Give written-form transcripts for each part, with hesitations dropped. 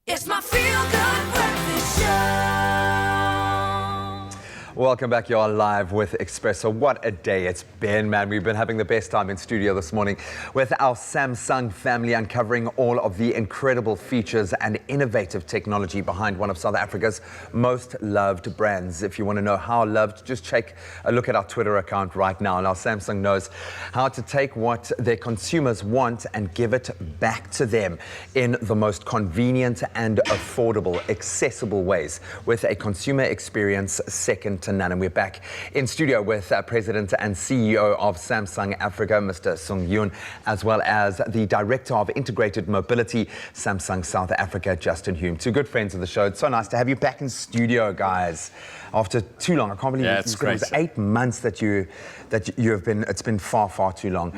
It's my feel-good breakfast show. Welcome back. You are live with Expresso. What a day it's been, man. We've been having the best time in studio this morning with our Samsung family, uncovering all of the incredible features and innovative technology behind one of South Africa's most loved brands. If you want to know how loved, just take a look at our Twitter account right now. And our Samsung knows how to take what their consumers want and give it back to them in the most convenient and affordable, accessible ways, with a consumer experience second to none. And we're back in studio with President and CEO of Samsung Africa, Mr. Sung Yoon, as well as the Director of Integrated Mobility, Samsung South Africa, Justin Hume. Two good friends of the show. It's so nice to have you back in studio, guys. After too long, I can't believe it's great. It was 8 months that you have been. It's been far, far too long.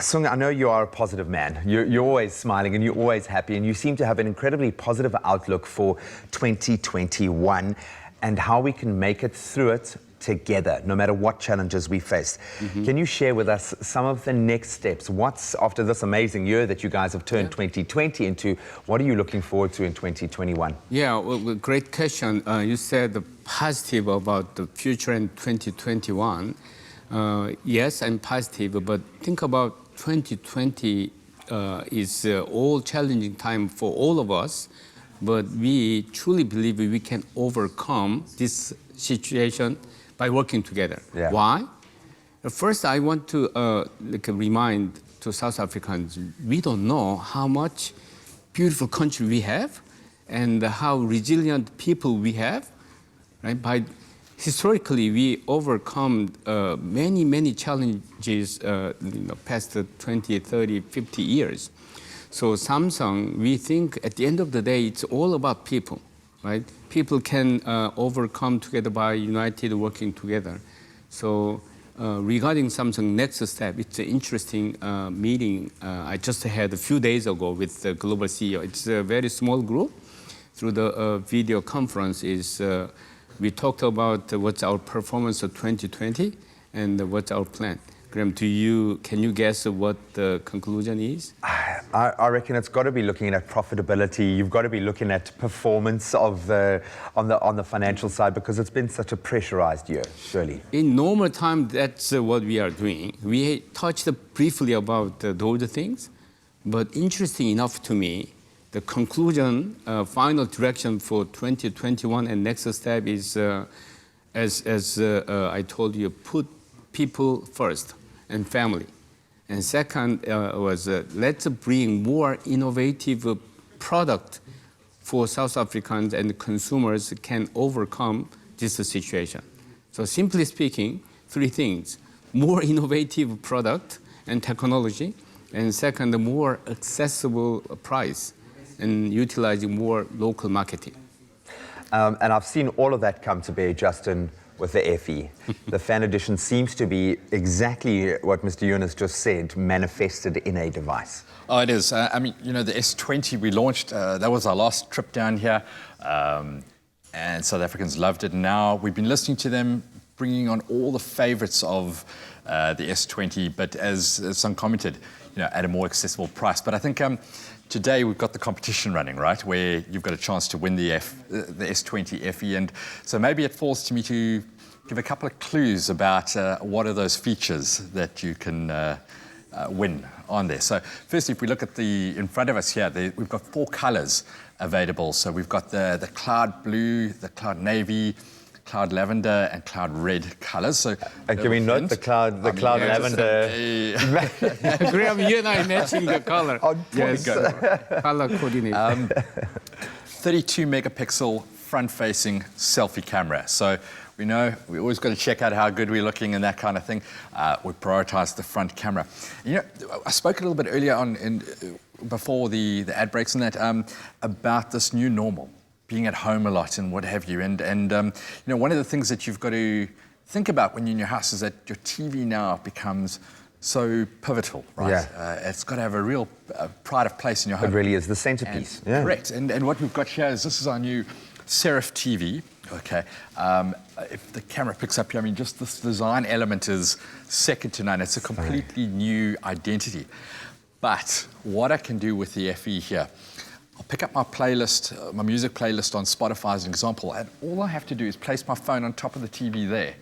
Sung, I know you are a positive man. You're always smiling and you're always happy, and you seem to have an incredibly positive outlook for 2021 and how we can make it through it together, no matter what challenges we face. Can you share with us some of the next steps? What's, after this amazing year that you guys have turned 2020 into, what are you looking forward to in 2021? Yeah, well, great question. You said positive about the future in 2021. Yes, I'm positive, but think about 2020 is all challenging time for all of us, but we truly believe we can overcome this situation by working together. Yeah. Why? First, I want to remind to South Africans, we don't know how much beautiful country we have and how resilient people we have. Right? Historically, we overcome many challenges past 20, 30, 50 years. So Samsung, we think at the end of the day, it's all about people, right? People can overcome together by united working together. So regarding Samsung next step, it's an interesting meeting I just had a few days ago with the global CEO. It's a very small group. Through the video conference we talked about what's our performance of 2020 and what's our plan. Graham, can you guess what the conclusion is? I reckon it's got to be looking at profitability. You've got to be looking at performance on the financial side, because it's been such a pressurized year, surely. In normal time, that's what we are doing. We touched briefly about those things, but interesting enough to me, the conclusion, final direction for 2021 and next step is, as I told you, put people first and family. And second was let's bring more innovative product for South Africans and consumers can overcome this situation. So simply speaking, three things: more innovative product and technology, and second, more accessible price, and utilizing more local marketing. And I've seen all of that come to bear, Justin, with the FE. The fan edition seems to be exactly what Mr. Yoon has just said, manifested in a device. Oh, it is. I mean, you know, the S20 we launched, that was our last trip down here, and South Africans loved it. Now we've been listening to them, bringing on all the favorites of the S20, but as some commented, you know, at a more accessible price. But I think today we've got the competition running, right, where you've got a chance to win the S20 FE. And so maybe it falls to me to give a couple of clues about what are those features that you can win on there. So firstly, if we look at in front of us here, we've got 4 colors available. So we've got the cloud blue, the cloud navy, cloud lavender and cloud red colors. So can we note the cloud lavender? Graham, you and I matching the color. On point. Yes, color coordinate. 32 megapixel front-facing selfie camera. So we know we always got to check out how good we're looking and that kind of thing. We prioritize the front camera. You know, I spoke a little bit earlier on before the ad breaks and that about this new normal, being at home a lot and what have you. And you know, one of the things that you've got to think about when you're in your house is that your TV now becomes so pivotal, right? Yeah. It's got to have a real pride of place in your home. It really is the centerpiece. Yeah. Correct. And what we've got here is this is our new Serif TV. Okay. If the camera picks up here, I mean, just this design element is second to none. It's a completely new identity. But what I can do with the FE here, I'll pick up my playlist, my music playlist on Spotify as an example, and all I have to do is place my phone on top of the TV there,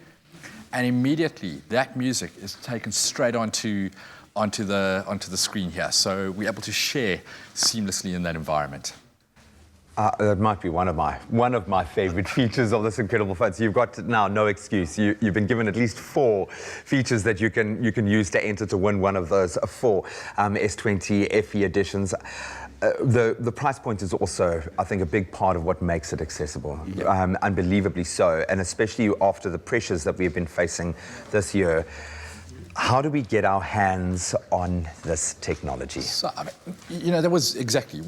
and immediately that music is taken straight onto the screen here. So we're able to share seamlessly in that environment. That might be one of my favorite features of this incredible phone. So you've got now no excuse. You've been given at least 4 features that you can use to enter to win one of those 4 S20 FE editions. The price point is also, I think, a big part of what makes it accessible, unbelievably so, and especially after the pressures that we've been facing this year. How do we get our hands on this technology? So, I mean, that was exactly.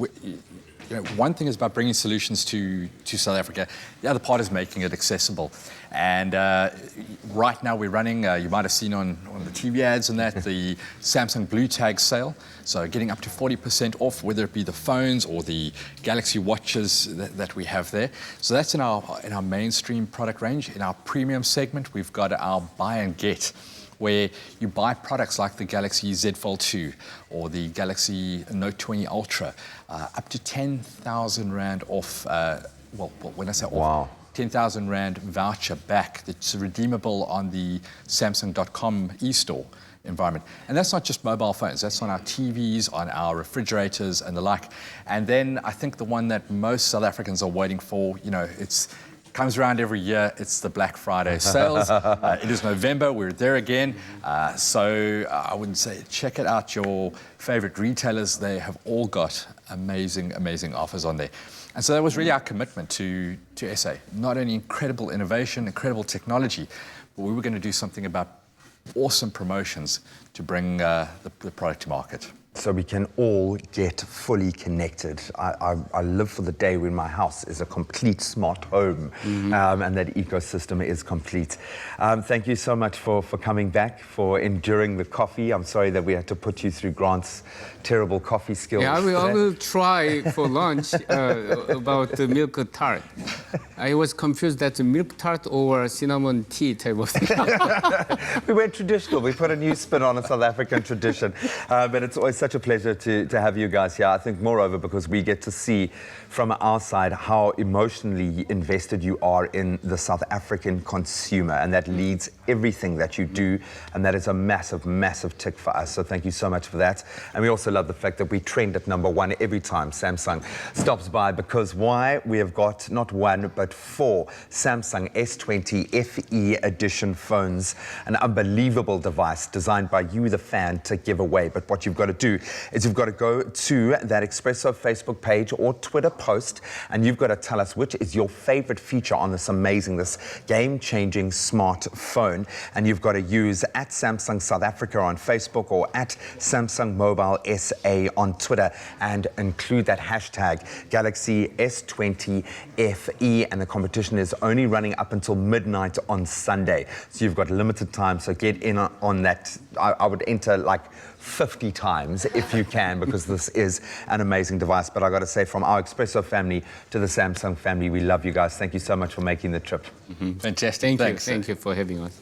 One thing is about bringing solutions to South Africa. The other part is making it accessible. And right now we're running, you might have seen on the TV ads and that, the Samsung Blue Tag sale. So getting up to 40% off, whether it be the phones or the Galaxy watches that we have there. So that's in our mainstream product range. In our premium segment, we've got our buy and get, where you buy products like the Galaxy Z Fold 2 or the Galaxy Note 20 Ultra, up to 10,000 Rand off, when I say off, wow. 10,000 Rand voucher back that's redeemable on the Samsung.com e-store environment. And that's not just mobile phones, that's on our TVs, on our refrigerators and the like. And then I think the one that most South Africans are waiting for, comes around every year. It's the Black Friday sales. It is November. We're there again. So I wouldn't say check it out. Your favorite retailers, they have all got amazing, amazing offers on there. And so that was really our commitment to SA. Not only incredible innovation, incredible technology, but we were going to do something about awesome promotions to bring the product to market. So we can all get fully connected. I live for the day when my house is a complete smart home, and that ecosystem is complete. Thank you so much for coming back, for enduring the coffee. I'm sorry that we had to put you through Grant's terrible coffee skills. Yeah, I will try for lunch about the milk tart. I was confused that the milk tart or cinnamon tea type of thing. We went traditional. We put a new spin on a South African tradition. But it's always such a pleasure to have you guys here. I think moreover because we get to see from our side how emotionally invested you are in the South African consumer, and that leads everything that you do, and that is a massive, massive tick for us. So thank you so much for that. And we also love the fact that we trend at #1 every time Samsung stops by, because why? We have got not 1 but 4 Samsung S20 FE edition phones, an unbelievable device designed by you, the fan, to give away. But what you've got to do is you've got to go to that Expresso Facebook page or Twitter post, and you've got to tell us which is your favorite feature on this game-changing smartphone. And you've got to use at Samsung South Africa on Facebook or at Samsung Mobile SA on Twitter, and include that hashtag Galaxy S20 FE. And the competition is only running up until midnight on Sunday. So you've got limited time, so get in on that. I would enter like 50 times if you can, because this is an amazing device. But I got to say, from our Expresso family to the Samsung family, we love you guys. Thank you so much for making the trip. Fantastic. Thank you for having us.